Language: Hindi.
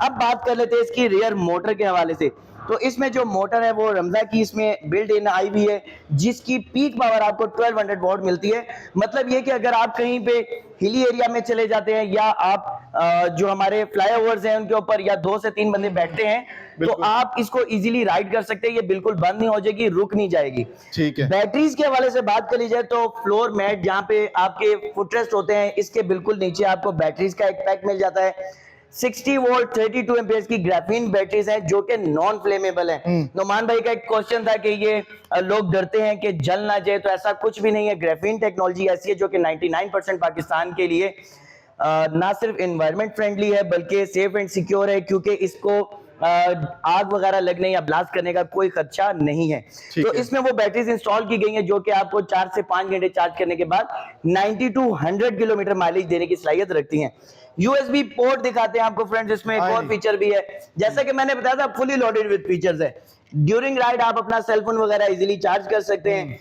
अब बात कर लेते हैं इसकी रियर मोटर के हवाले से। तो इसमें जो मोटर है वो रमजा की इसमें बिल्ट इन आई हुई है, जिसकी पीक पावर आपको 1200 वॉट मिलती है। मतलब ये कि अगर आप कहीं पे हिली एरिया में चले जाते हैं या आप जो हमारे फ्लाईओवर्स हैं उनके ऊपर या 2 से 3 बंदे बैठते हैं तो बिल्कुल। आप इसको इजीली राइड कर सकते हैं। ये बिल्कुल बंद नहीं हो जाएगी, रुक नहीं जाएगी। ठीक है। बैटरीज के हवाले से बात करी जाए तो फ्लोर मैट जहां पे आपके फुटरेस्ट होते हैं इसके बिल्कुल नीचे आपको बैटरीज का एक पैक मिल जाता है। 60 वोल्ट 32 एम्पियर्स की ग्राफीन बैटरीज हैं जो कि नॉन फ्लेमेबल है। नोमान भाई का एक क्वेश्चन था कि ये लोग डरते हैं कि जल ना जाए, तो ऐसा कुछ भी नहीं है। ग्राफीन टेक्नोलॉजी ऐसी है जो कि 99% पाकिस्तान के लिए ना सिर्फ एनवायरमेंट फ्रेंडली है बल्कि सेफ एंड सिक्योर है, क्योंकि इसको आग वगैरह लगने या ब्लास्ट करने का कोई खर्चा नहीं है। तो इसमें वो बैटरीज इंस्टॉल की गई हैं जो कि आपको 4 से 5 घंटे चार्ज करने के बाद 90 to 100 किलोमीटर माइलेज देने की सलाहियत रखती हैं। यूएसबी पोर्ट दिखाते हैं आपको फ्रेंड्स, इसमें एक और फीचर भी है। जैसा कि मैंने बताया था, फुली लोडेड विद फीचर्स है। ड्यूरिंग राइड आप अपना सेलफोन वगैरह इजीली चार्ज कर सकते हैं।